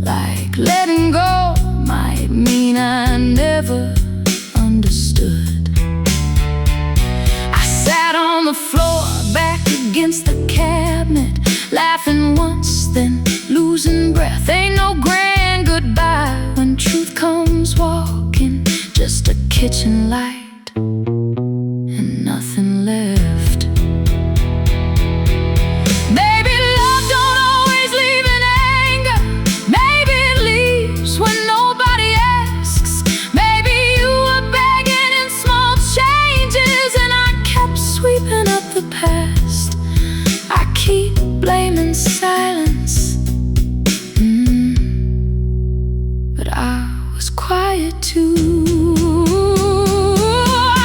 like letting go might mean I never understood. I sat on the floor back against the cabinet, laughing once, then losing breath. Ain't no grand goodbye when truth comes walking, just a kitchen light and nothing left. Maybe love don't always leave in anger, maybe it leaves when nobody asks. Maybe you were begging in small changes and I kept sweeping up the past. I keep blaming silence, but I was quiet too.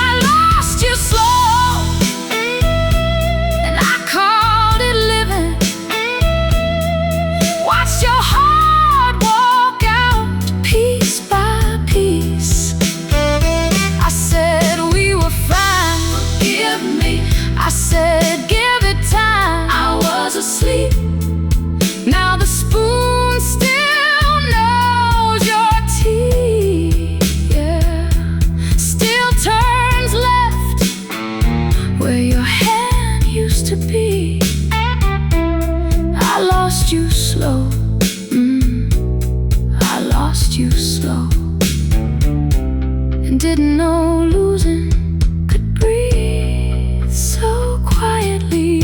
I lost you slow, and I called it living. Watched your heart walk out piece by piece. I said we were fine, forgive me. I said give it time, I was asleep. Now the spoon still knows your tea, yeah, still turns left where your hand used to be. I lost you slow, I lost you slow, and didn't know losing could breathe so quietly.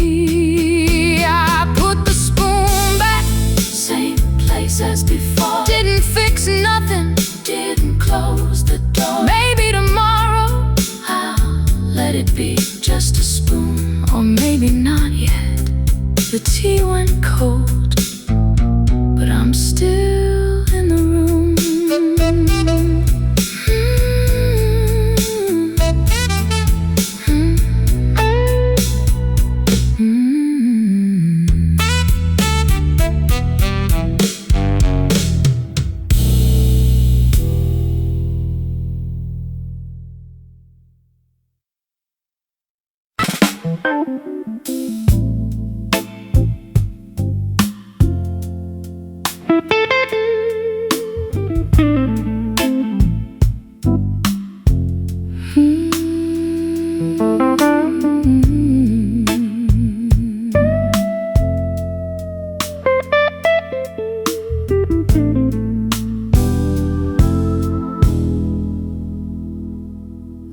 As before, didn't fix nothing, didn't close the door. Maybe tomorrow I'll let it be just a spoon, or maybe not yet. The tea went cold, but I'm still in the room.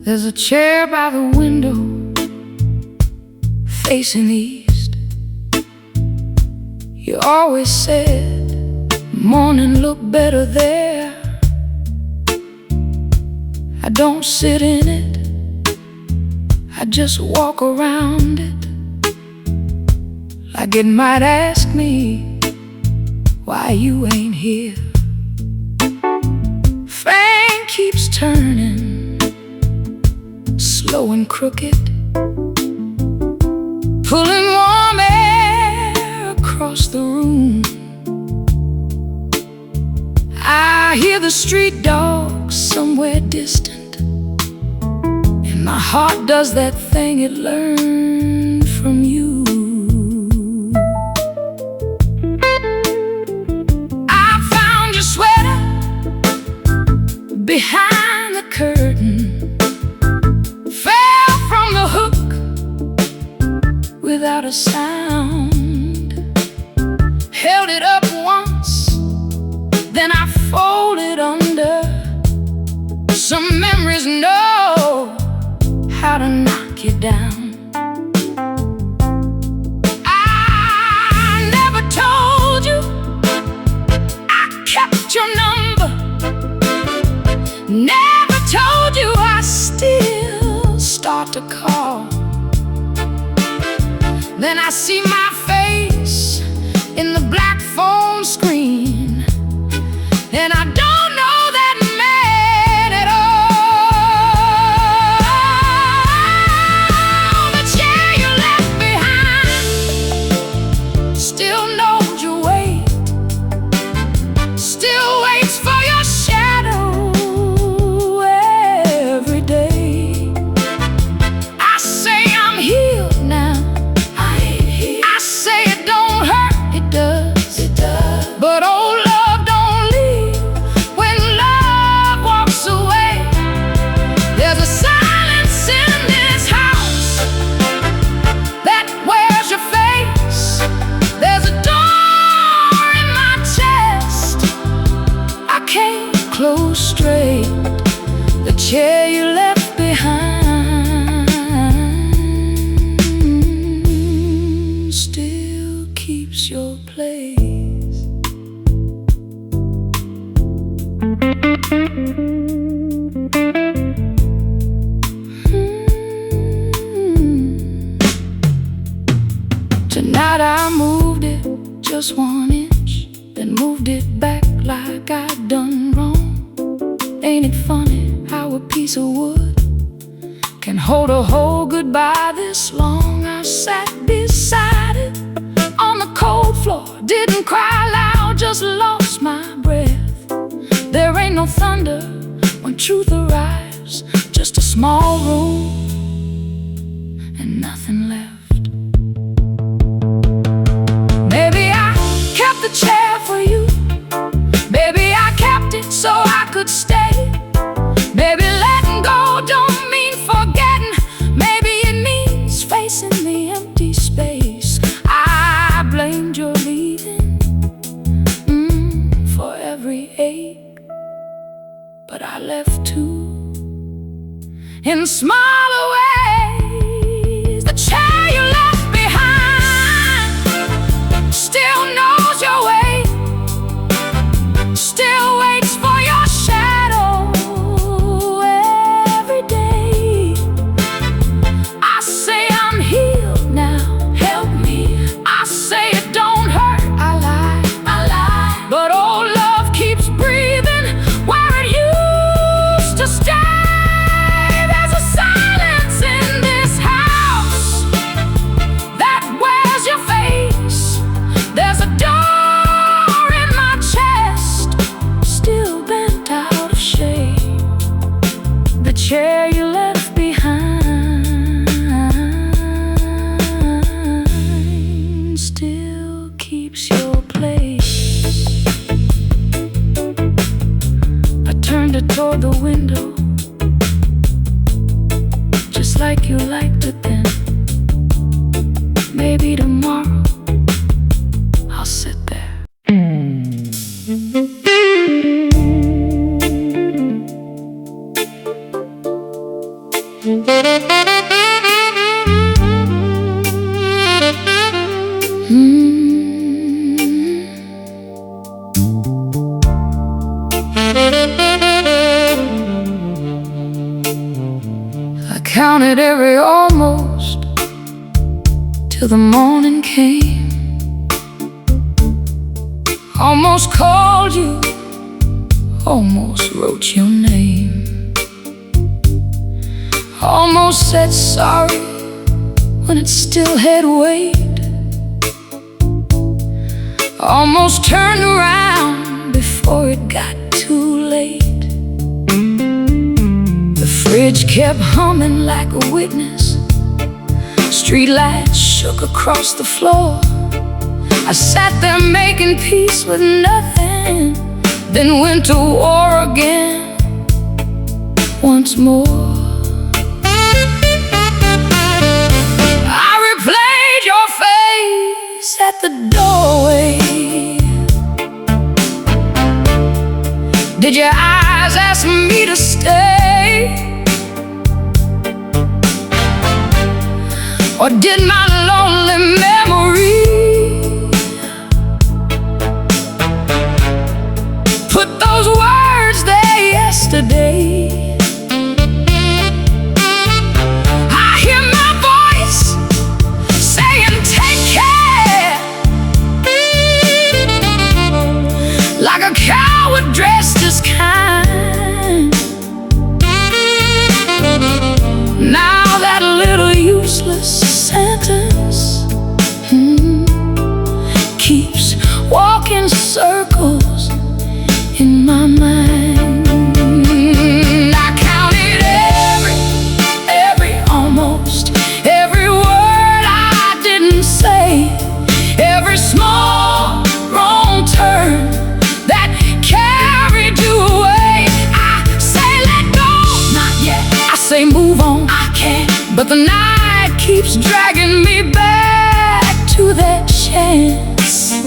There's a chair by the window facing east. You always said morning looked better there. I don't sit in it, I just walk around it, like it might ask me why you ain't here. Frank keeps turning, slow and crooked, pulling warm air across the room. I hear the street dogs somewhere distant, and my heart does that thing it learned from you. I found your sweater behind the curtain, fell from the hook without a sound, held it up once, then I folded under. Some memories know how to knock you down. I never told you I kept your number, never told you I still start to call. Then I see my face in the black phone screen, and I don't know that man at all. The chair you left behind still knows your weight, still waits for your shadow every day. I say I'm healed now, I ain't here. I say it don't hurt, it does, it does. But old love don't leave when love walks away. There's a silence in this house that wears your face. There's a door in my chest I can't close straight. The chair you left behind still keeps your place. Tonight I moved it just 1 inch, then moved it back like I'd done wrong. Ain't it funny how a piece of wood can hold a whole goodbye this long? I sat beside it on the cold floor, didn't cry loud, just lost my breath. There ain't no thunder when truth arrives, just a small room and nothing left. Maybe I kept the chair for you, maybe I kept it so I could stay. Maybe letting go don't mean forgetting, maybe it means facing the empty space. I blamed your leaving for every ache, but I left too in smaller ways. The chair you left behind still knows your way, still waits for your shadow every day. I say I'm healed now, help me. I say it don't hurt, I lie, but old love keeps breathing where it used to stay. There's a silence in this house that wears your face. There's a door in my chest still bent out of shape. The chair you left behind still keeps your place. I turned it toward the window, just like you liked it then. Maybe tomorrow I'll sit there. counted every almost till the morning came. Almost called you, almost wrote your name, almost said sorry when it still had weight, almost turned around before it got too late. The fridge kept humming like a witness, streetlights shook across the floor. I sat there making peace with nothing, then went to war again once more. I replayed your face at the doorway. Did your eyes ask me to stay? Or did my lonely memory put those words there yesterday? I hear my voice saying take care, like a coward dressed as kind. Now that little useless sentence keeps walking circles in my mind. I counted every almost, every word I didn't say, every small wrong turn that carried you away. I say let go, not yet. I say move on, I can't. But the night keeps dragging me back to that chance.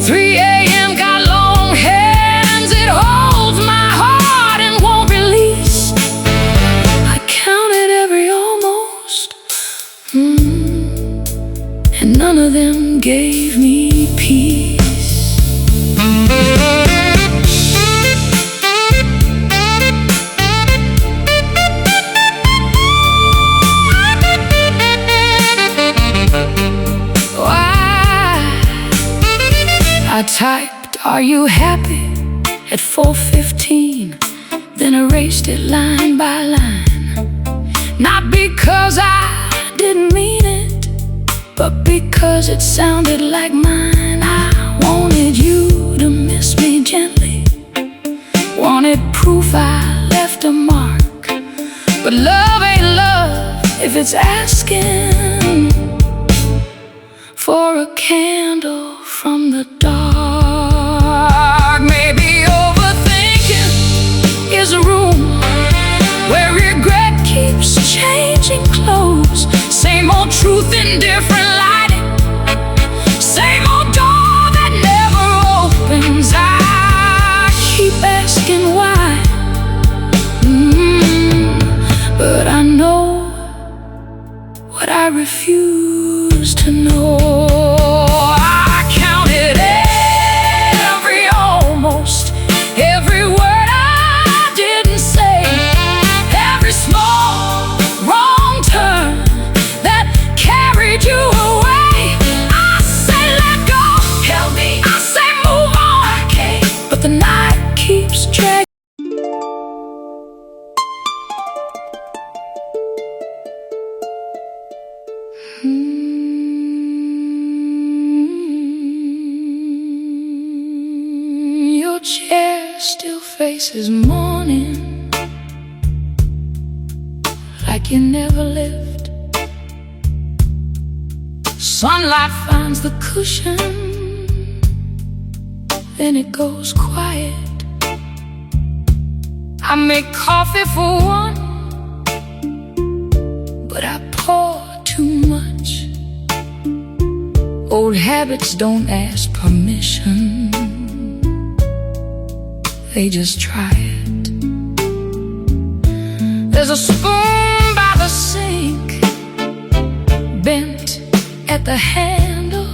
3 a.m. got long hands, it holds my heart and won't release. I counted every almost, and none of them gave me peace. I typed, "Are you happy?" at 4:15, then erased it line by line. Not because I didn't mean it, but because it sounded like mine. I wanted you to miss me gently, wanted proof I left a mark. But love ain't love if it's asking for a candle from the dark. Maybe overthinking is a room where regret keeps changing clothes. Same old truth in different lighting, same old door that never opens. I keep asking why, but I know what I refuse to know. The night keeps dragging. Your chair still faces morning, like you never lived. Sunlight finds the cushion, then it goes quiet. I make coffee for one, but I pour too much. Old habits don't ask permission, they just try it. There's a spoon by the sink, bent at the handle.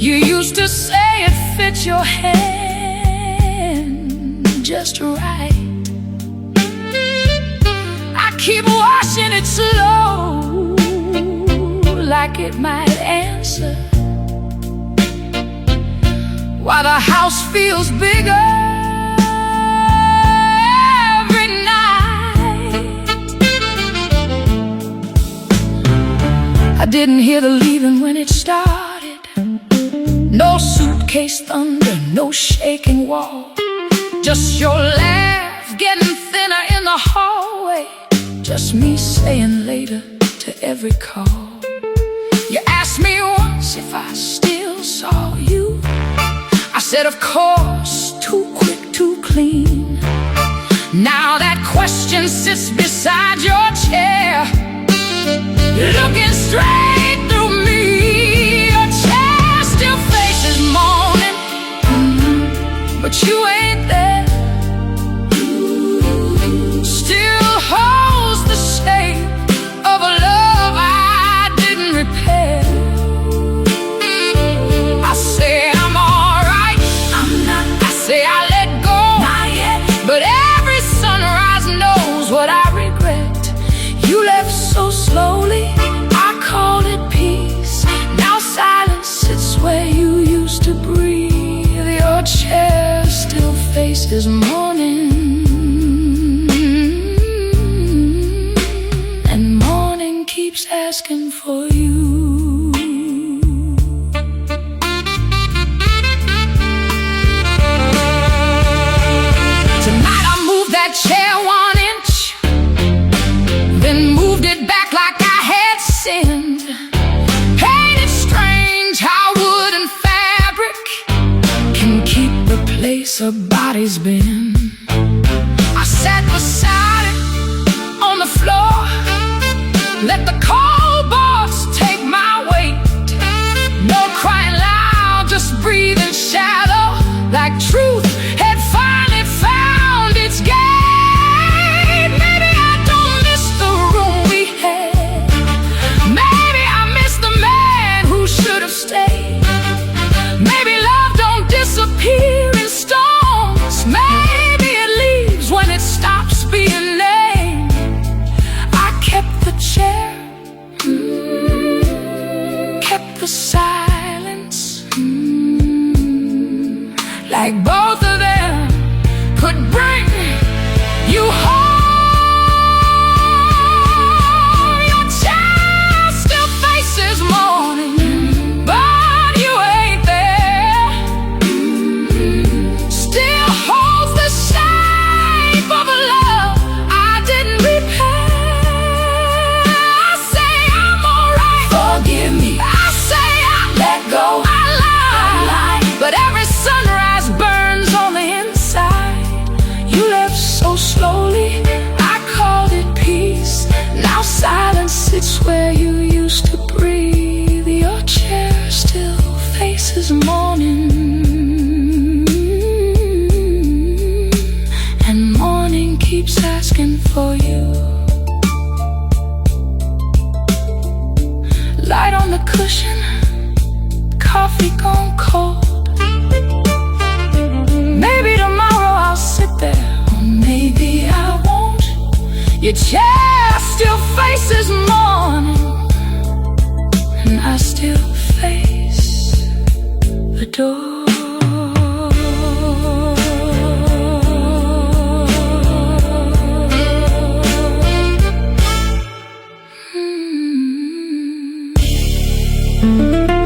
You used to say it fits your hand just right. keep washing it slow, like it might answer, while the house feels bigger every night. I didn't hear the leaving when it started. No suitcase thunder, no shaking wall, just your laugh getting thinner in the hallway, just me saying later to every call. You asked me once if I still saw you. I said of course, too quick, too clean. Now that question sits beside your chair, you're looking straight through me. Your chair still faces morning, but you ain't there. Still holds the shape of a love I didn't repair. I say I'm alright, I'm not. I say I let go, not yet. But every sunrise knows what I regret. You left so slowly, I called it peace. Now silence sits where you used to breathe. Your chair still faces morning, and morning keeps asking for you. Tonight I moved that chair 1 inch, then moved it back like I had sinned. Ain't it strange how wood and fabric can keep the place a body's been? I sat beside it on the floor, let the cold boss take my weight. No crying loud, just breathing shallow, like truth had finally found its gate. Maybe I don't miss the room we had. Maybe I miss the man who should have stayed. Maybe love don't disappear in storms. Maybe it leaves when it stops being named. I kept the chair, kept the silence, like both of them could bring you home. Your chair still faces morning, but you ain't there. Still holds the shape of a love I didn't repair. I say I'm alright, forgive me. I say I let go, I lied. But every sunrise burns on the inside. You left so slowly, I called it peace. Now silence sits where you used to breathe. Your chair still faces morning, and morning keeps asking for you. Light on the cushion, coffee gone cold. Maybe tomorrow I'll sit there, or maybe I won't. Your chair still faces morning, and I still face the door. Mm-hmm.